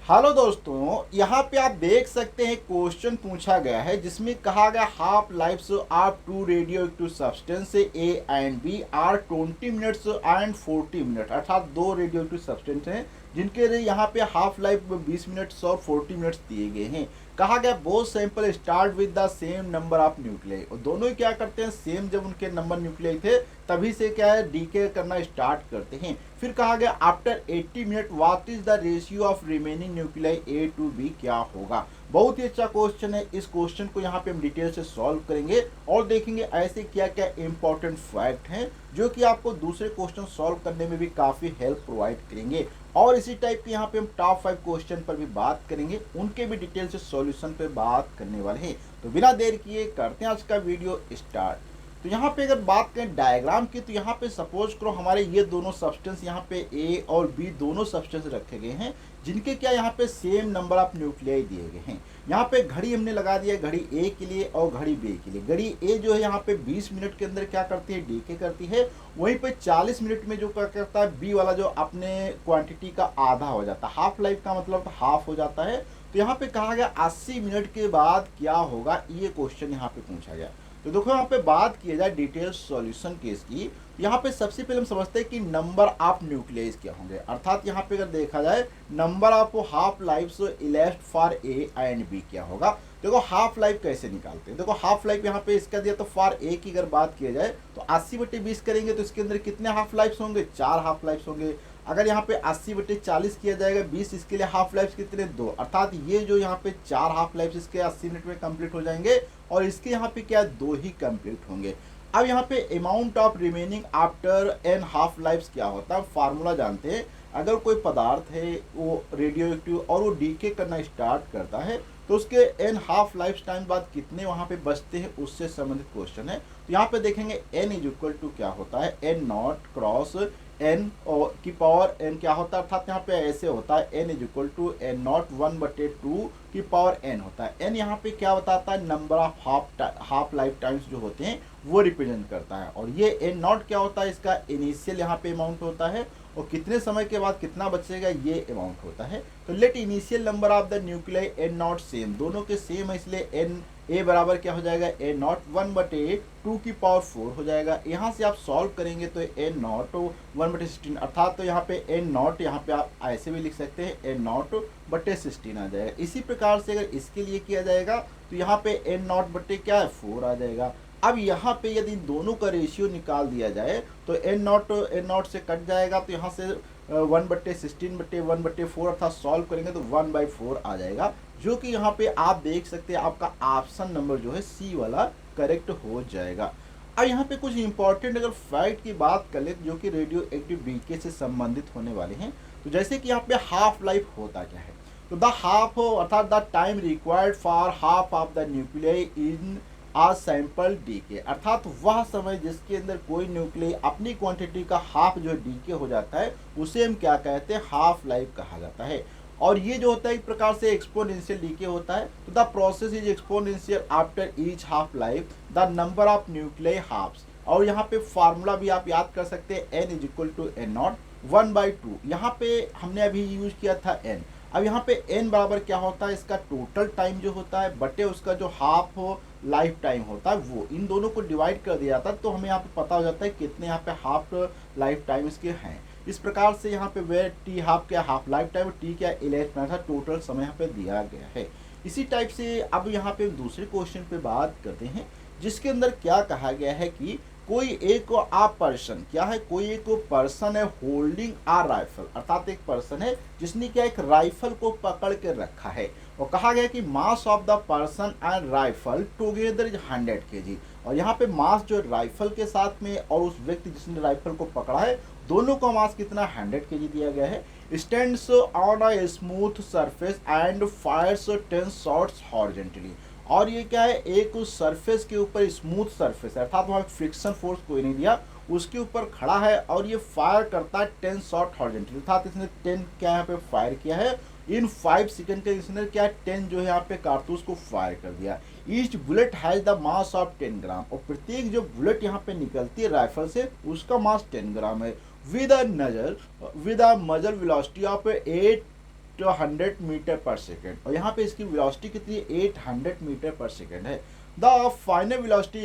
Hello दोस्तों, यहाँ पे आप देख सकते हैं क्वेश्चन पूछा गया है जिसमें कहा गया half life of two radioactive substance A and B are 20 minutes and 40 minute, अर्थात दो रेडियो एक्टिव सब्सटेंस हैं जिनके लिए यहाँ पे हाफ लाइफ 20 मिनट्स और 40 मिनट्स दिए गए हैं। कहा गया both sample start with the same number of nuclei, और दोनों ही क्या करते हैं, सेम जब उनके नंबर न्यूक्लियाई थे तभी से क्या है डीके करना स्टार्ट करते हैं। फिर कहा गया after 80 minute what is the ratio of remaining nuclei A to B, क्या होगा। बहुत ही अच्छा क्वेश्चन है। इस क्वेश्चन को यहाँ पे हम डिटेल से सॉल्व करेंगे और देखेंगे ऐसे क्या क्या इंपॉर्टेंट फैक्ट हैं जो कि आपको दूसरे क्वेश्चन सॉल्व करने में भी काफ़ी हेल्प प्रोवाइड करेंगे। और इसी टाइप के यहाँ पे हम टॉप 5 क्वेश्चन पर भी बात करेंगे, उनके भी डिटेल से सॉल्यूशन पे बात करने वाले हैं। तो बिना देर किए करते हैं आज का वीडियो स्टार्ट। तो यहाँ पे अगर बात करें डायग्राम की, तो यहाँ पे सपोज करो हमारे ये दोनों सब्सटेंस यहाँ पे ए और बी दोनों सब्सटेंस रखे गए हैं जिनके क्या यहाँ पे सेम नंबर ऑफ न्यूक्लियाई दिए गए हैं। यहाँ पे घड़ी हमने लगा दिया, घड़ी ए के लिए और घड़ी बी के लिए। घड़ी ए जो है यहाँ पे 20 मिनट के अंदर क्या करती है, डीके करती है। वहीं पे 40 मिनट में जो क्या करता है बी वाला, जो अपने क्वांटिटी का आधा हो जाता है, हाफ लाइफ का मतलब हाफ हो जाता है। तो यहाँ पे कहा गया 80 मिनट के बाद क्या होगा, ये क्वेश्चन यहाँ पे पूछा गया। तो देखो यहाँ पे बात किया जाए डिटेल सॉल्यूशन केस की, यहाँ पे सबसे पहले हम समझते हैं कि नंबर ऑफ न्यूक्लियस क्या होंगे। अर्थात यहाँ पे अगर देखा जाए number of half life elapsed for A and B क्या होगा। देखो हाफ लाइफ कैसे निकालते हैं, देखो हाफ लाइफ यहाँ पे इसका दिया, तो फॉर ए की अगर बात किया जाए तो 80/20 करेंगे तो इसके अंदर कितने हाफ लाइफ होंगे, 4 हाफ लाइफ होंगे। अगर यहाँ पे 80/40 किया जाएगा 20, इसके लिए हाफ लाइफ कितने, 2। अर्थात ये जो यहाँ पे 4 हाफ लाइफ इसके 80 मिनट में कंप्लीट हो जाएंगे और इसके यहाँ पे क्या 2 ही कंप्लीट होंगे। अब यहाँ पे amount of remaining after N half life क्या होता है, फार्मूला जानते हैं। अगर कोई पदार्थ है वो रेडियो एक्टिव और वो डीके करना स्टार्ट करता है तो उसके एन हाफ लाइफ टाइम बाद कितने वहाँ पे बचते हैं, उससे संबंधित क्वेश्चन है। तो यहाँ पे देखेंगे एन इज इक्वल टू क्या होता है, एन नॉट क्रॉस एन की पावर एन क्या होता है, अर्थात यहाँ पे ऐसे होता है N is equal to N not 1/2 की पावर एन होता है। एन यहाँ पे क्या बताता है, number of half life times जो होते हैं वो रिप्रेजेंट करता है। और ये एन नॉट क्या होता है, इसका इनिशियल यहाँ पे अमाउंट होता है और कितने समय के बाद कितना बचेगा ये अमाउंट होता है। तो let initial number of the nuclei N not same, दोनों के सेम है इसलिए एन ए बराबर क्या हो जाएगा, ए नॉट 1/2 की पावर 4 हो जाएगा। यहाँ से आप सॉल्व करेंगे तो एन नॉट 1/16, अर्थात तो यहाँ पे एन नॉट यहाँ पे आप ऐसे भी लिख सकते हैं एन नॉट 16 आ जाएगा। इसी प्रकार से अगर इसके लिए किया जाएगा तो यहाँ पे एन नॉट बटे क्या है 4 आ जाएगा। अब यहाँ पे यदि दोनों का रेशियो निकाल दिया जाए तो एन नॉट से कट जाएगा, तो यहाँ से 1/16/1/4 अर्थात सॉल्व करेंगे तो 1/4 आ जाएगा, जो कि यहाँ पे आप देख सकते हैं आपका ऑप्शन नंबर जो है सी वाला करेक्ट हो जाएगा। अब यहाँ पे कुछ इंपॉर्टेंट अगर फैक्ट की बात कर ले जो कि रेडियो एक्टिव डीके से संबंधित होने वाले हैं, तो जैसे कि यहाँ पे हाफ लाइफ होता क्या है, तो द हाफ अर्थात the time required for half of the nuclei in a sample decay, अर्थात वह समय जिसके अंदर कोई न्यूक्लियाई अपनी क्वांटिटी का हाफ जो डीके हो जाता है उसे हम क्या कहते हैं, हाफ लाइफ कहा जाता है। और ये जो होता है एक प्रकार से एक्सपोनेंशियल डीके होता है। तो the process is exponential after each half life the number of nuclei halves. और यहाँ पे फार्मूला भी आप याद कर सकते हैं, N is equal to N not 1/2। यहाँ पे हमने अभी यूज किया था एन। अब यहाँ पे एन बराबर क्या होता है, इसका टोटल टाइम जो होता है बटे उसका जो हाफ लाइफ टाइम होता है वो, इन दोनों को डिवाइड कर दिया जाता है तो हमें यहाँ पे पता हो जाता है कितने यहाँ पे हाफ लाइफ टाइम इसके हैं। इस प्रकार से यहाँ पे वे टी हाफ क्या हाफ लाइफ टाइम, टी क्या इलेक्ट था, टोटल समय यहाँ पे दिया गया है। इसी टाइप से अब यहाँ पे दूसरे क्वेश्चन पे बात करते हैं जिसके अंदर क्या कहा गया है कि कोई एक आ पर्सन क्या है, कोई एक पर्सन है होल्डिंग आ राइफल, अर्थात एक पर्सन है जिसने क्या एक राइफल को पकड़ के रखा है और कहा गया कि mass of the person and rifle together is 100 kg। और यहाँ पे मास जो राइफल के साथ में और उस व्यक्ति जिसने राइफल को पकड़ा है दोनों का मास कितना 100 kg दिया गया है। Stands on a smooth surface and fires 10 shots horizontally. और ये क्या है, एक उस सरफेस के ऊपर स्मूथ सरफेस है अर्थात वहाँ फ्रिक्शन फोर्स कोई नहीं दिया, उसके ऊपर खड़ा है और ये फायर करता है 10 शॉट हॉरिजॉन्टली, अर्थात इसने 10 क्या यहाँ पे फायर किया है इन 5 सेकंड के, इसने क्या 10 जो है यहाँ पे कारतूस को फायर कर दिया। Each bullet has the mass of 10 ग्राम, और प्रत्येक जो बुलेट यहाँ पे निकलती है राइफल से उसका मास 10 ग्राम है। विद अ मजल वेलोसिटी ऑफ 8 800 मीटर पर सेकेंड, और यहाँ पे इसकी वेलोसिटी कितनी है 800 मीटर पर सेकेंड है। The final velocity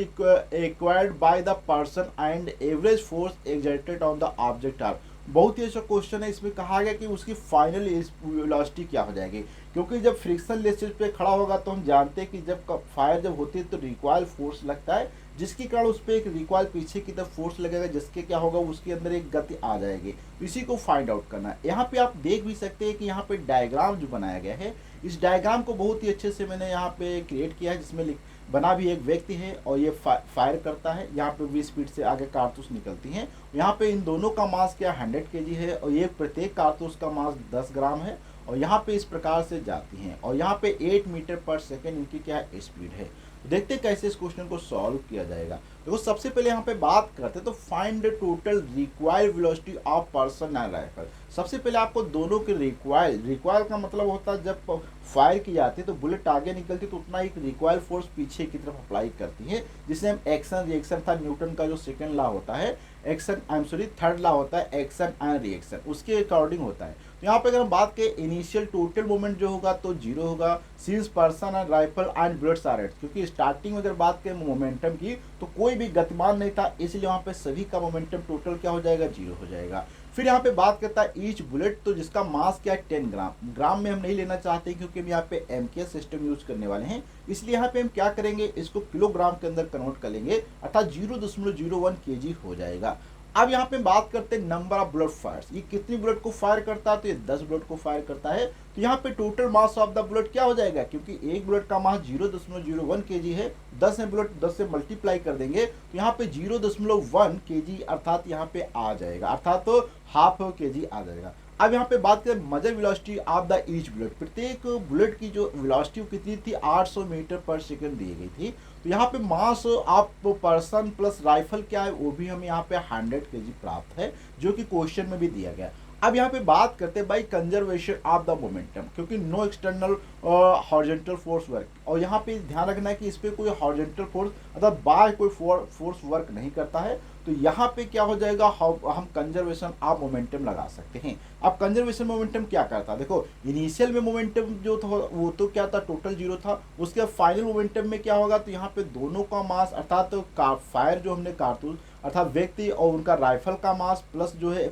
acquired by the person and average force exerted on the object are. बहुत ही अच्छा क्वेश्चन है। इसमें कहा गया कि उसकी फाइनल वेलोसिटी क्या हो जाएगी, क्योंकि जब फ्रिक्शन लेस पे खड़ा होगा तो हम जानते हैं कि जब फायर जब होती है तो रिकॉइल फोर्स लगता है, जिसके कारण उस पर एक रिकॉइल पीछे की तरफ फोर्स लगेगा, जिसके क्या होगा उसके अंदर एक गति आ जाएगी। इसी को फाइंड आउट करना है। यहाँ पे आप देख भी सकते हैं कि यहाँ पे डायग्राम जो बनाया गया है, इस डायग्राम को बहुत ही अच्छे से मैंने यहाँ पे क्रिएट किया है, जिसमें बना भी एक व्यक्ति है और ये फायर करता है। यहाँ पे 20 स्पीड से आगे कारतूस निकलती हैं। यहाँ पे इन दोनों का मास क्या 100 kg है, और ये प्रत्येक कारतूस का मास 10 ग्राम है, और यहाँ पे इस प्रकार से जाती हैं, और यहाँ पे 8 मीटर पर सेकेंड इनकी क्या स्पीड है। देखते हैं कैसे इस क्वेश्चन को सॉल्व किया जाएगा। देखो सबसे पहले यहाँ पे बात करते हैं तो find the total required velocity of person and rifle. सबसे पहले आपको दोनों के रिक्वायल का मतलब होता है जब फायर की जाती है तो बुलेट आगे निकलती है तो उतना एक रिक्वायल फोर्स पीछे की तरफ अप्लाई करती है, जिसे हम एक्शन रिएक्शन था न्यूटन का जो सेकंड लॉ होता है, थर्ड लॉ होता है एक्शन एंड रिएक्शन, उसके अकॉर्डिंग होता है। तो यहाँ पे अगर हम बात करें इनिशियल टोटल मोमेंट जो होगा तो 0 होगा, since person and rifle and bullets are at, क्योंकि स्टार्टिंग में अगर बात करें मोमेंटम की तो कोई भी गतिमान नहीं था, इसलिए वहाँ पे सभी का मोमेंटम टोटल क्या हो जाएगा 0 हो जाएगा। फिर यहाँ पे बात करता है ईच बुलेट, तो जिसका मास क्या है 10 ग्राम। ग्राम में हम नहीं लेना चाहते क्योंकि हम यहाँ पे एमकेएस सिस्टम यूज करने वाले हैं, इसलिए यहाँ पे हम क्या करेंगे इसको किलोग्राम के अंदर कन्वर्ट कर लेंगे, अर्थात 0.01 kg हो जाएगा। अब यहाँ पे बात करते हैं नंबर ऑफ बुलेट फायर्स, ये कितनी बुलेट को फायर करता है, तो ये 10 बुलेट को फायर करता है। तो यहाँ पे total mass of the bullet क्या हो जाएगा, क्योंकि एक बुलेट का मास 0.01 kg है, 10 है बुलेट, 10 से मल्टीप्लाई कर देंगे तो यहाँ पे 0.1 kg अर्थात यहाँ पे आ जाएगा, अर्थात तो हाफ kg आ जाएगा। अब यहाँ पे बात करें major velocity of the each bullet, प्रत्येक बुलेट की जो वेलोसिटी कितनी थी 800 मीटर पर सेकंड दी गई थी। तो यहाँ पे mass of person plus rifle क्या है वो भी हमें यहाँ पे 100 kg प्राप्त है, जो कि क्वेश्चन में भी दिया गया। अब यहाँ पे बात करते हैं by conservation of the momentum, क्योंकि no external horizontal force work, और यहाँ पे ध्यान रखना है कि इस पर कोई हॉरिजॉन्टल फोर्स अर्थात बाहर कोई फोर्स वर्क नहीं करता है, तो यहाँ पे क्या हो जाएगा हम कंजर्वेशन ऑफ मोमेंटम लगा सकते हैं। अब कंजर्वेशन मोमेंटम क्या करता है, देखो इनिशियल में मोमेंटम जो था वो तो क्या था टोटल 0 था, उसके बाद फाइनल मोमेंटम में क्या होगा, तो यहाँ पे दोनों का मास अर्थात तो फायर जो हमने कारतूस अर्थात व्यक्ति और उनका राइफल का मास प्लस जो है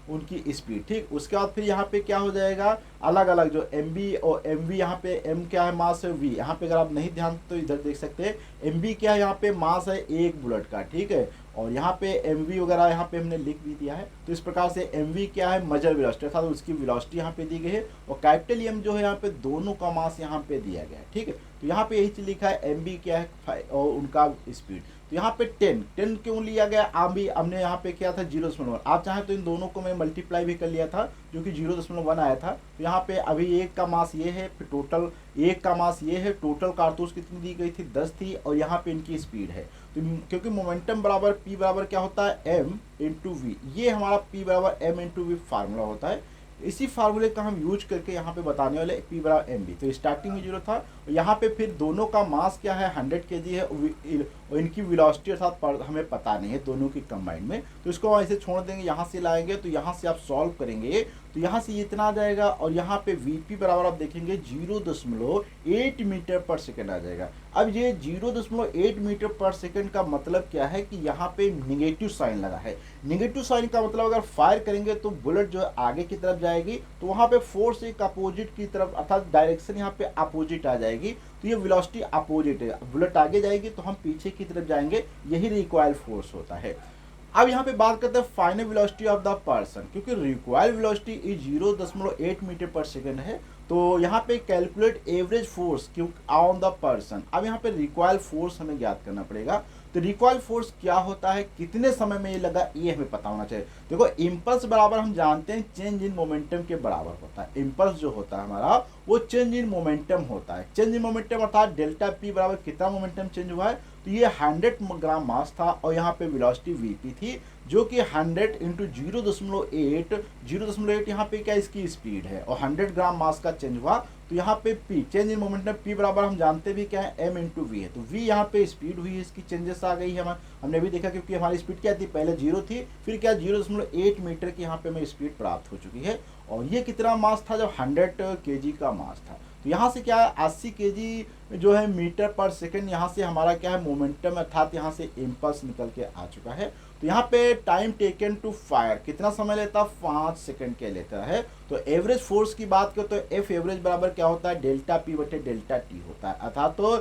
उनकी स्पीड, ठीक। उसके बाद फिर यहाँ पे क्या हो जाएगा अलग अलग जो एमबी और एमवी, यहाँ पे एम क्या है मास है वी, यहाँ पे अगर आप नहीं ध्यान तो इधर देख सकते हैं एमबी क्या है, यहाँ पे मास है एक बुलेट का, ठीक है, और यहाँ पे एमवी वगैरह यहाँ पे हमने लिख भी दिया है। तो इस प्रकार से एमवी क्या है मेजर वेलोसिटी अर्थात उसकी वेलोसिटी यहाँ पे दी गई है, और कैपिटल एम जो है यहाँ पे दोनों का मास यहाँ पे दिया गया है, ठीक है। तो यहाँ पे यही चीज लिखा है एमबी क्या है और उनका स्पीड। तो यहाँ पे 10 क्यों लिया गया, आप भी हमने यहाँ पे किया था 0.1, आप चाहें तो इन दोनों को मैं मल्टीप्लाई भी कर लिया था जो कि 0.1 आया था। तो यहाँ पे अभी एक का मास ये है, फिर टोटल एक का मास ये है, टोटल कारतूस कितनी दी गई थी 10 थी, और यहाँ पे इनकी स्पीड है। तो क्योंकि मोमेंटम बराबर पी बराबर क्या होता है एम इंटू वी, ये हमारा पी बराबर एम इंटू वी फार्मूला होता है। इसी फार्मूले का हम यूज करके यहाँ पे बताने वाले पी बराबर एम बी। तो स्टार्टिंग में 0 था, यहाँ पे फिर दोनों का मास क्या है 100 kg है, और इनकी वेलोसिटी अर्थात हमें पता नहीं है दोनों की कंबाइन में, तो इसको हम ऐसे छोड़ देंगे। यहाँ से लाएंगे तो यहाँ से आप सॉल्व करेंगे तो यहाँ से इतना आ जाएगा, और यहाँ पे वीपी बराबर आप देखेंगे 0.8 मीटर पर सेकेंड आ जाएगा। अब ये 0.8 मीटर पर सेकेंड का मतलब क्या है कि यहाँ पे निगेटिव साइन लगा है। निगेटिव साइन का मतलब अगर फायर करेंगे तो बुलेट जो है आगे की तरफ जाएगी, तो वहाँ पे फोर्स एक अपोजिट की तरफ अर्थात डायरेक्शन यहाँ पे अपोजिट आ जाएगी, तो ये वेलोसिटी अपोजिट है, बुलेट आगे जाएगी तो हम पीछे की तरफ जाएंगे, यही रिक्वायर्ड फोर्स होता है। अब यहाँ पे बात करते हैं final velocity of the person, क्योंकि रिक्वायर्ड वेलोसिटी इज 0.8 मीटर पर सेकेंड है, तो यहाँ पे calculate average force on the person. अब यहाँ पे रिक्वायर्ड फोर्स हमें ज्ञात करना पड़ेगा। तो रिकॉइल फोर्स क्या होता है, कितने समय में ये लगा, ये हमें पता होना चाहिए। देखो इम्पल्स बराबर हम जानते हैं चेंज इन मोमेंटम के बराबर होता है। इम्पल्स जो होता है हमारा वो चेंज इन मोमेंटम होता है। चेंज इन मोमेंटम अर्थात डेल्टा पी बराबर कितना मोमेंटम चेंज हुआ है, तो ये 100 ग्राम मास था और यहाँ पे वेलोसिटी वीपी थी जो कि 100 इंटू 0.8 यहाँ पे क्या इसकी स्पीड है और 100 ग्राम मास का चेंज हुआ। तो यहाँ पे P change in momentum P बराबर हम जानते भी क्या है एम इंटू वी है, तो वी यहाँ पे स्पीड हुई है, इसकी चेंजेस आ गई है। हमने भी देखा क्योंकि हमारी स्पीड क्या थी, पहले 0 थी, फिर क्या 0.8 मीटर की यहाँ पे हमें स्पीड प्राप्त हो चुकी है। और ये कितना मास था, जब 100 केजी का मास था। तो यहाँ से क्या है 80 केजी जो है मीटर पर सेकंड, यहाँ से हमारा क्या है मोमेंटम, अर्थात यहाँ से इम्पल्स निकल के आ चुका है। तो यहाँ पे टाइम टेकन टू फायर कितना समय लेता है, 5 सेकंड के लेता है। तो एवरेज फोर्स की बात करें तो एफ एवरेज बराबर क्या होता है, डेल्टा पी बटे डेल्टा टी होता है, अर्थात तो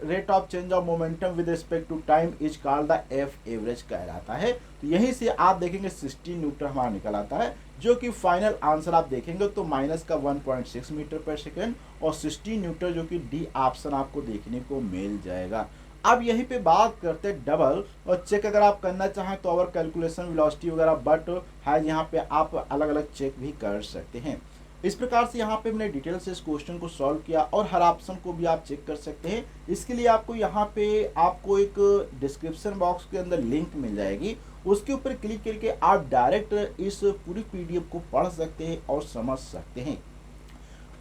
rate of change of momentum with respect to time is called the F average कहलाता है। तो यहीं से आप देखेंगे 60 न्यूटन हमारा निकल आता है, जो कि फाइनल आंसर आप देखेंगे तो माइनस का 1.6 मीटर पर सेकेंड और 60 न्यूटन, जो कि डी ऑप्शन आपको देखने को मिल जाएगा। अब यहीं पे बात करते हैं डबल और चेक, अगर आप करना चाहें तो और कैलकुलेशन वेलोसिटी वगैरह, बट है यहाँ पे आप अलग अलग चेक भी कर सकते हैं। इस प्रकार से यहाँ पे मैंने डिटेल से इस क्वेश्चन को सॉल्व किया और हर ऑप्शन को भी आप चेक कर सकते हैं। इसके लिए आपको यहाँ पे आपको एक डिस्क्रिप्शन बॉक्स के अंदर लिंक मिल जाएगी, उसके ऊपर क्लिक करके आप डायरेक्ट इस पूरी पीडीएफ को पढ़ सकते हैं और समझ सकते हैं।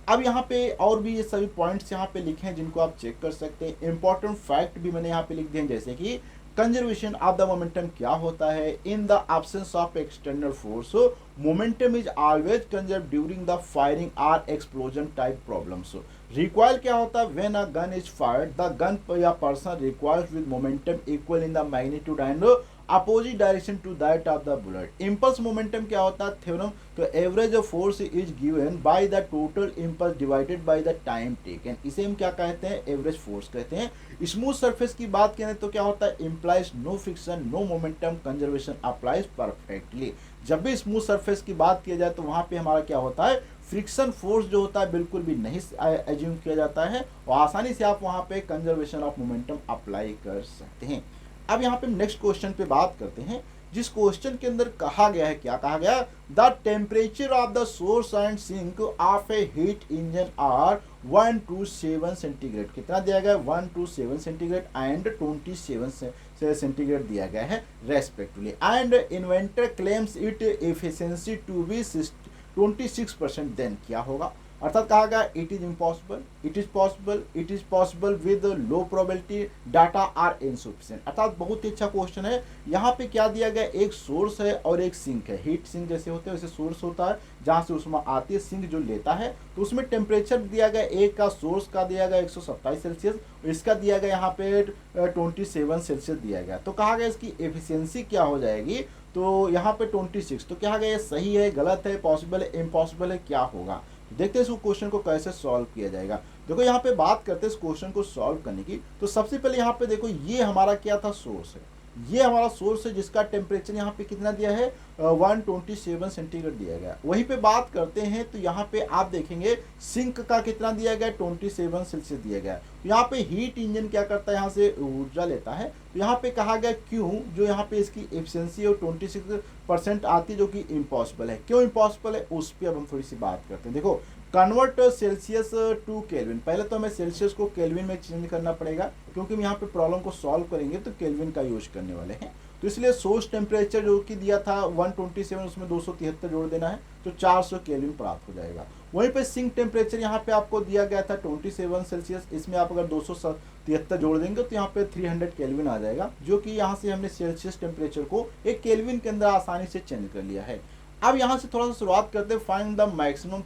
अब यहाँ पे और भी ये सभी पॉइंट्स यहाँ पे लिखे हैं जिनको आप चेक कर सकते हैं। इंपॉर्टेंट फैक्ट भी मैंने यहाँ पे लिख दिए हैं, जैसे कि कंजर्वेशन ऑफ द मोमेंटम क्या होता है, in the absence of external force momentum is always conserve during the firing or explosion type problems. Recoil क्या होता है, when a gun is fired the gun या person recoils with momentum equal in the magnitude and opposite direction to that of the bullet. Impulse momentum क्या होता है, theorem, तो average of force is given by the total impulse divided by the time taken, इसे हम क्या कहते हैं, average force कहते हैं। स्मूथ सरफेस की बात करें तो क्या होता है, implies no friction no momentum conservation applies perfectly. जब भी स्मूथ सरफेस की बात की जाए तो वहां पे हमारा क्या होता है, फ्रिक्शन फोर्स जो होता है बिल्कुल भी नहीं एज्यूम किया जाता है और आसानी से आप वहां पे कंजर्वेशन ऑफ मोमेंटम अप्लाई कर सकते हैं। अब यहाँ पे नेक्स्ट क्वेश्चन पे बात करते हैं, जिस क्वेश्चन के अंदर कहा गया है, क्या कहा गया, the temperature of the source and sink of a heat engine are 1 to 7 centigrade. कितना दिया गया, 1 to 7 सेंटीग्रेड एंड 27 सेंटीग्रेड दिया गया है respectively, and inventor claims it efficiency to be 26%, then क्या होगा, अर्थात कहा गया it is impossible, it is possible, it is possible with low probability, data are insufficient. अर्थात बहुत ही अच्छा क्वेश्चन है। यहाँ पे क्या दिया गया, एक सोर्स है और एक सिंक है, हीट सिंक जैसे होते हैं वैसे सोर्स होता है जहाँ से उसमें आती है, सिंक जो लेता है, तो उसमें टेम्परेचर दिया गया, एक का सोर्स का दिया गया 127 सेल्सियस, इसका दिया गया यहाँ पे 27 सेल्सियस दिया गया। तो कहा गया इसकी एफिशिएंसी क्या हो जाएगी, तो यहाँ पे 26। तो क्या गया, सही है, गलत है, पॉसिबल है, इम्पॉसिबल है, क्या होगा। देखते हैं इस क्वेश्चन को कैसे सॉल्व किया जाएगा। देखो यहाँ पे बात करते हैं इस क्वेश्चन को सॉल्व करने की, तो सबसे पहले यहाँ पे देखो ये हमारा क्या था, सोर्स है, ये हमारा सोर्स है जिसका टेम्परेचर यहाँ पे कितना दिया है, 127 सेंटीग्रेड दिया गया। वहीं पे बात करते हैं तो यहाँ पे आप देखेंगे सिंक का कितना दिया गया, 27 सेल्सियस दिया गया। तो यहाँ पे हीट इंजन क्या करता है, यहाँ से ऊर्जा लेता है। तो यहाँ पे कहा गया क्यों, जो यहाँ पे इसकी एफिशिएंसी और 26% आती है, जो कि इम्पॉसिबल है। क्यों इम्पॉसिबल है, उस पर अब हम थोड़ी सी बात करते हैं। देखो कन्वर्ट सेल्सियस टू केल्विन, पहले तो हमें सेल्सियस को केल्विन में चेंज करना पड़ेगा, क्योंकि हम यहाँ पे प्रॉब्लम को सॉल्व करेंगे तो केल्विन का यूज करने वाले हैं। तो इसलिए सोर्स टेम्परेचर जो कि दिया था 127, उसमें 273 जोड़ देना है, तो 400 केल्विन प्राप्त हो जाएगा। वहीं पे सिंक टेम्परेचर यहाँ पे आपको दिया गया था 27 सेल्सियस, इसमें आप अगर 273 जोड़ देंगे तो यहाँ पे 300 केल्विन आ जाएगा, जो कि यहाँ से हमने सेल्सियस टेम्परेचर को एक केल्विन के अंदर आसानी से चेंज कर लिया है। अब यहाँ से थोड़ा सा शुरुआत करते हैं, फाइंड द मैक्सिमम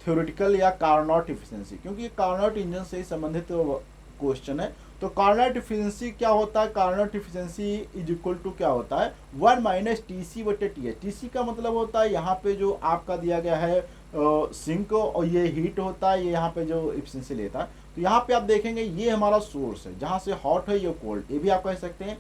थ्योरेटिकल या कार्नोट इफिशिएंसी, क्योंकि ये कार्नोट इंजन से ही संबंधित क्वेश्चन है। तो कार्नोट इफिशिएंसी क्या होता है, Carnot efficiency is equal to क्या होता है, 1 माइनस TC बटे TH। TC का मतलब होता है यहाँ पे जो आपका दिया गया है सिंक, और ये हीट होता है, ये यहाँ पे जो इफिशिएंसी लेता है। तो यहाँ पे आप देखेंगे ये हमारा सोर्स है, जहाँ से हॉट है ये कोल्ड, ये भी आप कह सकते हैं।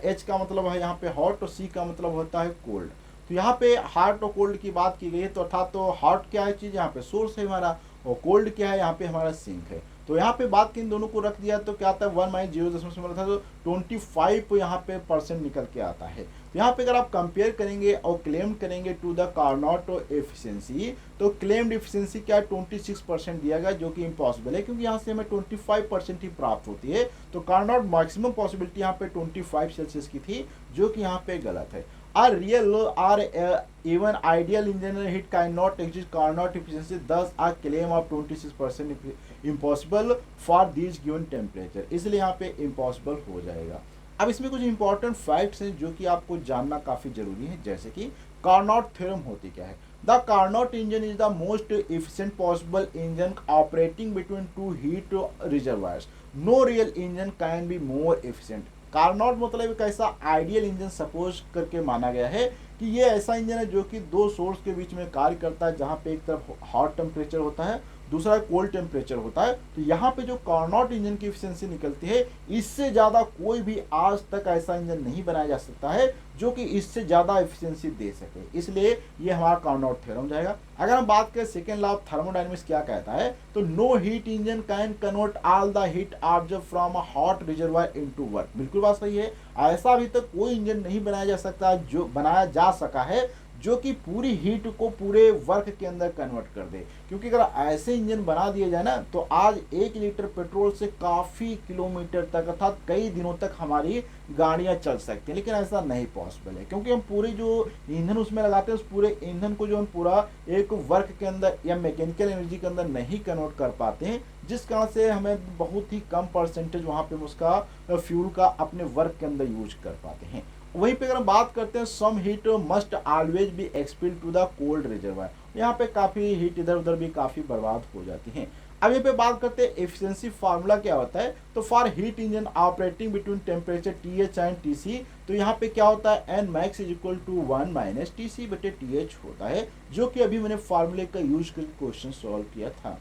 H का मतलब है यहाँ पे हॉट और C का मतलब होता है कोल्ड। तो यहाँ पे हॉट और कोल्ड की बात की गई है, तो अर्थात तो हॉट क्या है चीज़, यहाँ पे सोर्स है हमारा, और कोल्ड क्या है, यहाँ पे हमारा सिंक है। तो यहाँ पे बात की इन दोनों को रख दिया तो क्या आता है 1 माइनस 0.0 था, तो 25 यहाँ पे % निकल के आता है। तो यहाँ पे अगर आप कंपेयर करेंगे और क्लेम करेंगे टू द कार्नोट एफिशिएंसी, तो क्लेम्ड एफिशिएंसी क्या है, 26% दिया गया, जो कि इम्पॉसिबल है, क्योंकि यहाँ से हमें 25% ही प्राप्त होती है। तो कार्नोट मैक्सिमम पॉसिबिलिटी यहाँ पे 25 सेल्सियस की थी, जो कि यहाँ पे गलत है। A real or even ideal engineer heat cannot exist Carnot efficiency, thus a claim of 26% impossible for these given temperature, इसलिए यहाँ पे impossible हो जाएगा। अब इसमें कुछ इंपॉर्टेंट फैक्ट्स हैं जो कि आपको जानना काफ़ी जरूरी है, जैसे कि कार्नोट थ्योरम होती क्या है। The Carnot engine is the most efficient possible engine operating between two heat reservoirs. No real engine can be more efficient. Carnot मतलब एक ऐसा आइडियल इंजन सपोज करके माना गया है कि ये ऐसा इंजन है जो कि दो सोर्स के बीच में कार्य करता है, जहाँ पे एक तरफ हॉट टेम्परेचर होता है, दूसरा कोल्ड टेम्परेचर होता है। तो यहाँ पे जो कार्नोट इंजन की एफिशिएंसी निकलती है, इससे ज़्यादा कोई भी आज तक ऐसा इंजन नहीं बनाया जा सकता है जो कि इससे ज़्यादा एफिशिएंसी दे सके। इसलिए ये हमारा कार्नोट थ्योरम जाएगा। अगर हम बात करें सेकेंड लॉ ऑफ थर्मोडायनेमिक्स क्या कहता है, तो no heat engine can convert all the heat observe from a hot reservoir into work. बिल्कुल बात सही है। ऐसा अभी तक कोई इंजन नहीं बनाया जा सकता जो बनाया जा सका है जो कि पूरी हीट को पूरे वर्क के अंदर कन्वर्ट कर दे, क्योंकि अगर ऐसे इंजन बना दिए जाए ना तो आज 1 लीटर पेट्रोल से काफ़ी किलोमीटर तक अर्थात कई दिनों तक हमारी गाड़ियां चल सकती हैं। लेकिन ऐसा नहीं पॉसिबल है, क्योंकि हम पूरे जो ईंधन उसमें लगाते हैं उस पूरे ईंधन को जो हम पूरा एक वर्क के अंदर या मैकेनिकल एनर्जी के अंदर नहीं कन्वर्ट कर पाते हैं, जिस कारण से हमें बहुत ही कम परसेंटेज वहाँ पे उसका फ्यूल का अपने वर्क के अंदर यूज कर पाते हैं। वहीं पे अगर हम बात करते हैं some heat must always be expel to the cold reservoir, यहाँ पे काफ़ी हीट इधर उधर भी काफ़ी बर्बाद हो जाती है। अब यहाँ पे बात करते हैं एफिशिएंसी फार्मूला क्या होता है, तो for heat engine operating between temperature TH and TC, तो यहाँ पे क्या होता है N max is equal to 1 minus TC बटे TH होता है, जो कि अभी मैंने फार्मूले का यूज करके क्वेश्चन सॉल्व किया था।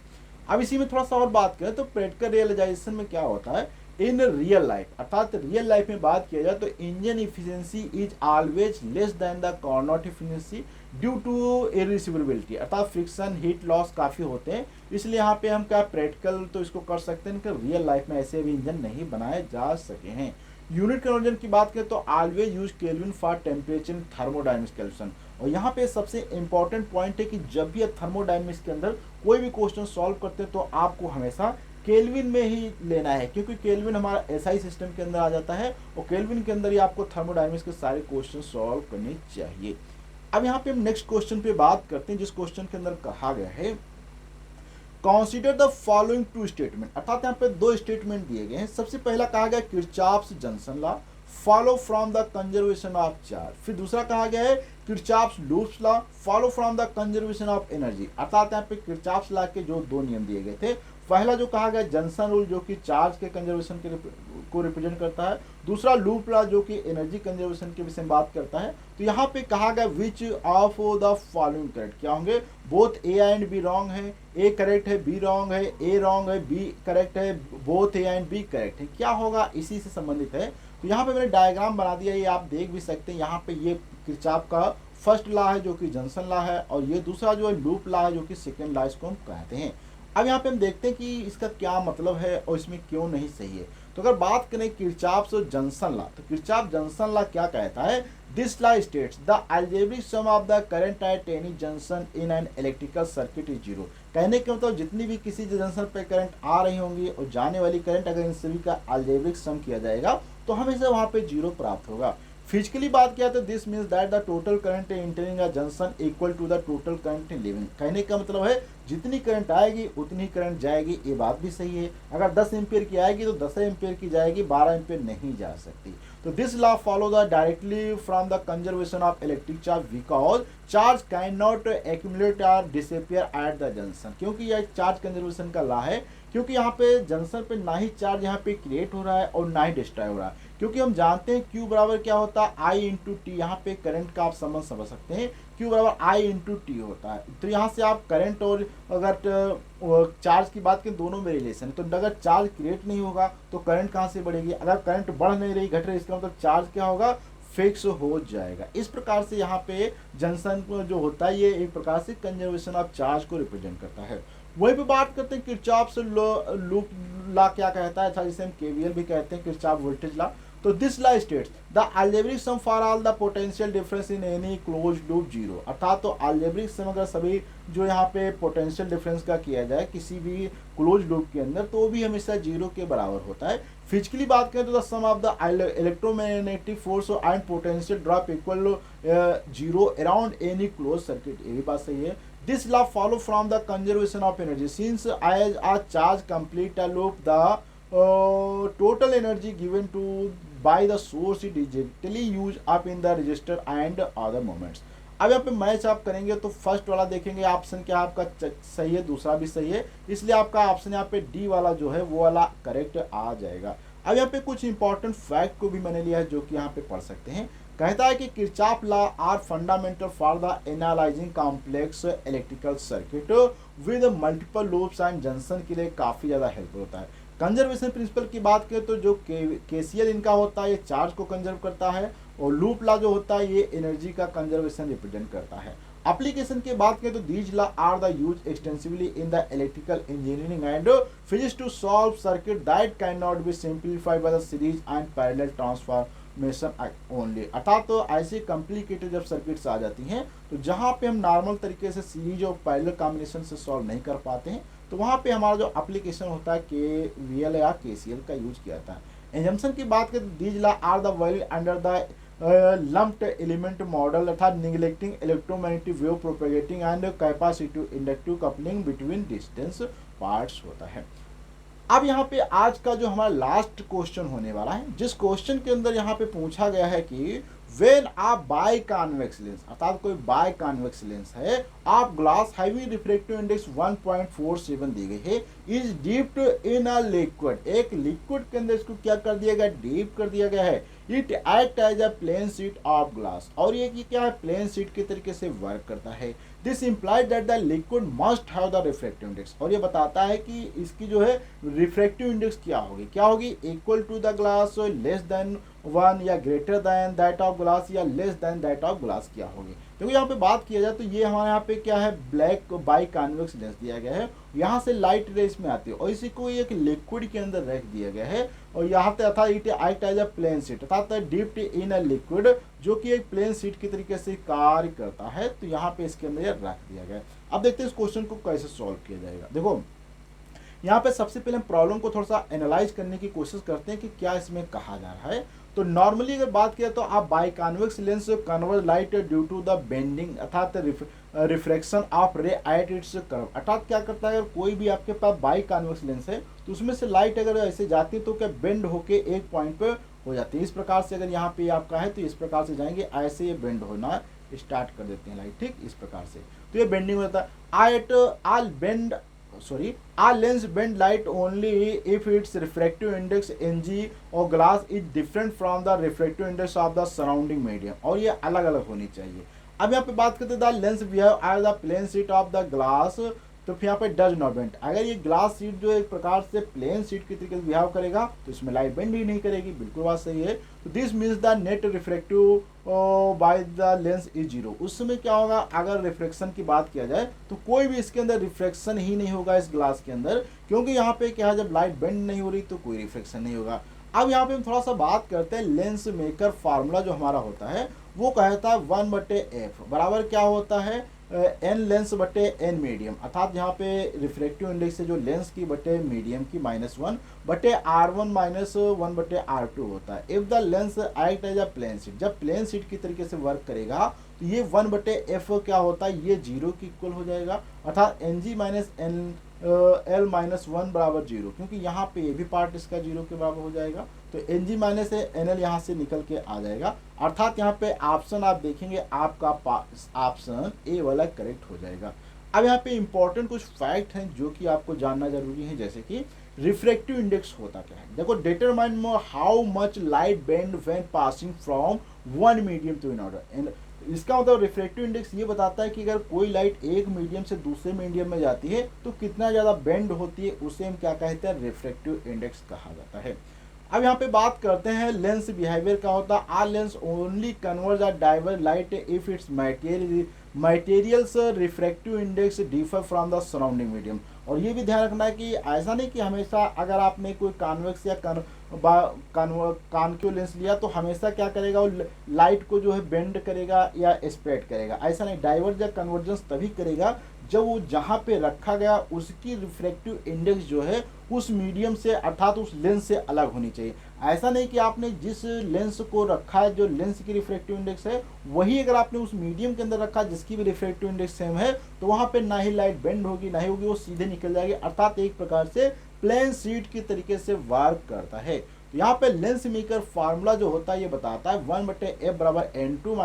अब इसी में थोड़ा सा और बात करें तो प्रैक्टिकल रियलाइजेशन में क्या होता है इन रियल लाइफ, अर्थात रियल लाइफ में बात किया जाए तो engine efficiency is always less than the Carnot efficiency due to irreversibility, अर्थात फ्रिक्शन हीट लॉस काफ़ी होते हैं। इसलिए यहाँ पे हम क्या प्रैक्टिकल तो इसको कर सकते हैं कि रियल लाइफ में ऐसे भी इंजन नहीं बनाए जा सके हैं। यूनिट कन्वर्जन की बात करें तो always use kelvin for temperature in thermodynamics calculation. और यहाँ पे सबसे इंपॉर्टेंट पॉइंट है कि जब भी आप थर्मोडायनेमिक्स के अंदर कोई भी क्वेश्चन सॉल्व करते हैं तो आपको हमेशा केल्विन में ही लेना है, क्योंकि केल्विन हमारा एसआई सिस्टम के अंदर आ जाता है और केल्विन के अंदर ही आपको थर्मोडायनेमिक्स के सारे क्वेश्चन सॉल्व करने चाहिए। अब यहाँ पे हम नेक्स्ट क्वेश्चन पे बात करते हैं, जिस क्वेश्चन के अंदर कहा गया है consider the following two statement, अर्थात यहाँ पे दो स्टेटमेंट दिए गए हैं। सबसे पहला कहा गया Kirchhoff's junction law follow from the conservation of charge, फिर दूसरा कहा गया है Kirchhoff's loops law follow from the conservation of energy, अर्थात यहाँ पे किरचॉफ्स लॉ के जो दो नियम दिए गए थे। पहला जो कहा गया जंक्शन रूल जो कि चार्ज के कंजर्वेशन को रिप्रेजेंट करता है, दूसरा लूप लॉ जो कि एनर्जी कंजर्वेशन के विषय में बात करता है। तो यहाँ पे कहा गया which of the following correct, क्या होंगे both A and B wrong है, ए करेक्ट है बी रॉन्ग है, ए रॉन्ग है बी करेक्ट है, both A and B correct है, क्या होगा इसी से संबंधित है। तो यहाँ पे मैंने डायग्राम बना दिया, ये आप देख भी सकते हैं। यहाँ पे ये किरचॉफ का फर्स्ट लॉ है जो कि जंक्शन लॉ है, और ये दूसरा जो है लूप लॉ है जो कि सेकेंड लॉ इसको हम कहते हैं। अब यहाँ पे हम देखते हैं कि इसका क्या मतलब है और इसमें क्यों नहीं सही है। तो अगर बात करें किरचॉफ्स जंक्शन लॉ, तो किरचॉफ जंक्शन लॉ क्या कहता है, this law states the algebraic sum of the current at any junction in an electrical circuit is zero. कहने के मतलब जितनी भी किसी जंक्शन पे करंट आ रही होंगी और जाने वाली करंट अगर इन सभी का अलजेब्रिक सम किया जाएगा तो हमेशा वहाँ पे जीरो प्राप्त होगा। फिजिकली बात किया तो this means that the total current entering a junction equal to the total current leaving. कहने का मतलब है जितनी करंट आएगी उतनी करंट जाएगी, ये बात भी सही है। अगर 10 एम्पियर की आएगी तो 10 एम्पियर की जाएगी, 12 एम्पियर नहीं जा सकती। तो this law follow the directly from the conservation of electric charge because charge can not accumulate और डिसअपियर एट द जंक्शन, क्योंकि यह चार्ज कंजर्वेशन का लॉ है। क्योंकि यहाँ पे जंक्शन पे ना ही चार्ज यहाँ पे क्रिएट हो रहा है और ना ही डिस्ट्रॉय हो रहा है, क्योंकि हम जानते हैं Q बराबर क्या होता है I इंटू टी। यहाँ पे करंट का आप संबंध समझ सकते हैं, Q बराबर I इंटू टी होता है। तो यहाँ से आप करंट और अगर चार्ज की बात करें दोनों में रिलेशन है। तो अगर चार्ज क्रिएट नहीं होगा तो करंट कहाँ से बढ़ेगी, अगर करंट बढ़ नहीं रही घट रही इसका मतलब चार्ज क्या होगा फिक्स हो जाएगा। इस प्रकार से यहाँ पे जंक्शन जो होता है ये एक प्रकार से कंजर्वेशन ऑफ चार्ज को रिप्रेजेंट करता है। वहीं पे बात करते हैं किरचॉफ लूप लॉ क्या कहता है, जिसे हम केवीएल भी कहते हैं, किरचॉफ वोल्टेज लॉ। तो this law states the algebraic sum for all the potential difference in any close loop zero, अर्थात तो अलजेब्रिक सम अगर सभी जो यहाँ पे पोटेंशियल डिफरेंस का किया जाए किसी भी क्लोज लूप के अंदर तो भी हमेशा जीरो के बराबर होता है। फिजिकली बात करें तो the sum of the electromagnetic force and potential drop equal zero around any close circuit, ये भी बात सही है। This law follow from the conservation of energy since as a charge complete a loop the total energy given to by the source is digitally used up in the resistor and other moments। अब यहाँ पे match आप करेंगे तो first वाला देखेंगे option क्या आपका सही है, दूसरा भी सही है, इसलिए आपका ऑप्शन यहाँ पे डी वाला जो है वो वाला करेक्ट आ जाएगा। अब यहाँ पे कुछ इंपॉर्टेंट फैक्ट को भी मैंने लिया है जो कि यहाँ पे पढ़ सकते हैं। कहता है कि Kirchhoff law are fundamental for the analysing complex electrical circuit with multiple loops and junction के लिए काफ़ी ज़्यादा हेल्पफुल होता है। कंजर्वेशन प्रिंसिपल की बात करें तो जो केसीएल इनका होता है ये चार्ज को कंजर्व करता है, और लूप लॉ जो होता है ये एनर्जी का कंजर्वेशन रिप्रेजेंट करता है। एप्लीकेशन की बात करें तो these law are the use extensively in the electrical engineering and physics to solve circuit that can not be simplified by the series and parallel transformation only. अर्थात तो ऐसी कॉम्प्लिकेटेड जब सर्किट्स आ जाती हैं तो जहाँ पे हम नॉर्मल तरीके से सीरीज और पैरेलल कॉम्बिनेशन से सॉल्व नहीं कर पाते हैं तो वहाँ पे हमारा जो एप्लीकेशन होता है केवीएल या केसीएल का यूज किया जाता है। एजम्पशन की बात करें तो these law are the valid under the lumped element model अर्थात neglecting electromagnetic wave propagating and capacitive inductive coupling between distance parts होता है। अब यहाँ पे आज का जो हमारा लास्ट क्वेश्चन होने वाला है, जिस क्वेश्चन के अंदर यहाँ पे पूछा गया है कि वेन आप बाय कॉन्वेक्स लेंस अर्थात कोई बाय कॉन्वेक्स लेंस है, आप ग्लास हैवी रिफ्रैक्टिव इंडेक्स 1.47 दी गई है, इज डीप्ड इन अ लिक्विड, एक लिक्विड के अंदर इसको क्या कर दिया गया, डीप कर दिया गया है। It act as a plane sheet of glass, और ये कि क्या है, प्लेन शीट के तरीके से वर्क करता है। This implies that the liquid must have the refractive index, और ये बताता है कि इसकी जो है रिफ्रैक्टिव इंडेक्स क्या होगी, equal to the glass, less than 1 या greater than that of glass, या less than that of glass क्या होगी। देखो यहाँ पे बात किया जाए तो ये हमारे यहाँ पे क्या है, ब्लैक बाई कॉन्वेक्स लेंस दिया गया है, यहाँ से लाइट रेस में आती है और इसी को एक लिक्विड के अंदर रख दिया गया है, और यहाँ पे अर्थात it act as a plane sheet अर्थात डिप्ड इन अ लिक्विड, जो कि एक प्लेन शीट की तरीके से कार्य करता है। तो यहाँ पे इसके अंदर रख दिया गया है। अब देखते हैं इस क्वेश्चन को कैसे सॉल्व किया जाएगा। देखो यहाँ पे सबसे पहले हम प्रॉब्लम को थोड़ा सा एनालाइज करने की कोशिश करते हैं कि क्या इसमें कहा जा रहा है। तो नॉर्मली अगर बात किया तो आप by convex lens converge light due to the bending अर्थात refraction of ray at its curve, अर्थात क्या करता है, अगर कोई भी आपके पास बाय कॉन्वेक्स लेंस है तो उसमें से लाइट अगर ऐसे जाती है तो क्या बेंड होके एक पॉइंट पे हो जाती है। इस प्रकार से अगर यहाँ पे आपका है तो इस प्रकार से जाएंगे, ऐसे ये बेंड होना स्टार्ट कर देते हैं लाइट, ठीक इस प्रकार से, तो ये बेंडिंग हो जाता है। All lens bend light only if its refractive index Ng or glass is different from the refractive index of the surrounding medium, और ये अलग अलग होनी चाहिए। अब यहाँ पे बात करते हैं the lens behave as the plane sheet of the glass, तो फिर यहाँ पे डज नॉट बेंड, अगर ये ग्लास शीट जो एक प्रकार से प्लेन शीट की तरीके से बिहेव करेगा तो इसमें लाइट बेंड ही नहीं करेगी, बिल्कुल बात सही है। तो this means the net refractive by the lens is zero, उस समय क्या होगा, अगर रिफ्रैक्शन की बात किया जाए तो कोई भी इसके अंदर रिफ्रैक्शन ही नहीं होगा इस ग्लास के अंदर, क्योंकि यहाँ पे क्या है, जब लाइट बेंड नहीं हो रही तो कोई रिफ्रैक्शन नहीं होगा। अब यहाँ पे हम थोड़ा सा बात करते हैं लेंस मेकर फार्मूला जो हमारा होता है वो कहता है 1/f बराबर क्या होता है, एन लेंस बटे एन मीडियम, अर्थात यहाँ पे रिफ्रैक्टिव इंडेक्स से जो लेंस की बटे मीडियम की -1 बटे R1 -1 बटे R2 होता है। If the lens act as a plane sheet, जब प्लेन शीट की तरीके से वर्क करेगा तो ये 1/f क्या होता है, ये 0 की इक्वल हो जाएगा, अर्थात Ng L -1 बराबर 0, क्योंकि यहाँ पे ये भी पार्ट इसका 0 के बराबर हो जाएगा, तो Ng माइनस NL यहाँ से निकल के आ जाएगा, अर्थात यहाँ पे ऑप्शन आप देखेंगे आपका ऑप्शन ए वाला करेक्ट हो जाएगा। अब यहाँ पे इंपॉर्टेंट कुछ फैक्ट हैं जो कि आपको जानना जरूरी है, जैसे कि रिफ्रैक्टिव इंडेक्स होता क्या है। देखो, determine how much light bend when passing from one medium to another, इसका मतलब रिफ्रैक्टिव इंडेक्स ये बताता है कि अगर कोई लाइट एक मीडियम से दूसरे मीडियम में जाती है तो कितना ज़्यादा बेंड होती है, उसे हम क्या कहते हैं, रिफ्रैक्टिव इंडेक्स कहा जाता है। अब यहाँ पे बात करते हैं लेंस बिहेवियर का होता है। Are lens only converge a diverge light if its materials refractive index differ from the surrounding medium, और ये भी ध्यान रखना है कि ऐसा नहीं कि हमेशा अगर आपने कोई कॉन्वेक्स या कॉन्केव लेंस लिया तो हमेशा क्या करेगा, वो लाइट को जो है बेंड करेगा या स्प्रेड करेगा, ऐसा नहीं। डाइवर्ज या कन्वर्जेंस तभी करेगा जब वो जहाँ पे रखा गया उसकी रिफ्रैक्टिव इंडेक्स जो है उस मीडियम से अर्थात उस लेंस से अलग होनी चाहिए। ऐसा नहीं कि आपने जिस लेंस को रखा है, जो लेंस की रिफ्रैक्टिव इंडेक्स है, वही अगर आपने उस मीडियम के अंदर रखा जिसकी भी रिफ्रैक्टिव इंडेक्स सेम है, तो वहाँ पे ना ही लाइट बेंड होगी ना ही होगी, वो सीधे निकल जाएगी, अर्थात एक प्रकार से प्लेन शीट की तरीके से वर्क करता है। तो यहाँ पे लेंस मेकर फार्मूला जो होता है ये बताता है 1/f बराबर N2 -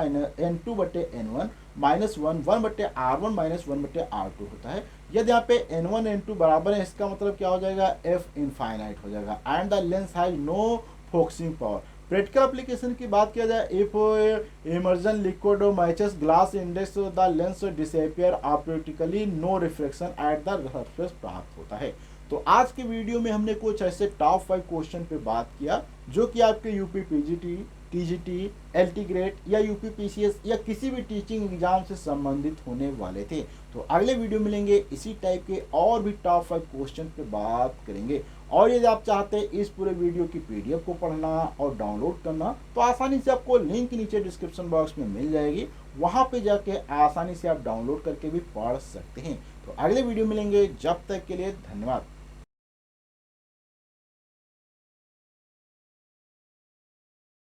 N2/N1 -1 1/r1 -1/r2 होता है। यदि यहाँ पे n1 n2 बराबर है, इसका मतलब क्या हो जाएगा, f इनफाइनाइट हो जाएगा। And the lens has no focusing power. Practical application की बात किया जाए, if immersion liquid matches glass index the lens disappear optically, no reflection at the surface प्राप्त होता है। तो आज के वीडियो में हमने कुछ ऐसे टॉप 5 क्वेश्चन पे बात किया जो कि आपके UP PGT, TGT, LT grade या यूपी पीसीएस या किसी भी टीचिंग एग्जाम से संबंधित होने वाले थे। तो अगले वीडियो मिलेंगे इसी टाइप के और भी टॉप 5 क्वेश्चन पे बात करेंगे। और यदि आप चाहते हैं इस पूरे वीडियो की पीडीएफ को पढ़ना और डाउनलोड करना, तो आसानी से आपको लिंक नीचे डिस्क्रिप्शन बॉक्स में मिल जाएगी, वहां पे जाके आसानी से आप डाउनलोड करके भी पढ़ सकते हैं। तो अगले वीडियो मिलेंगे, जब तक के लिए धन्यवाद।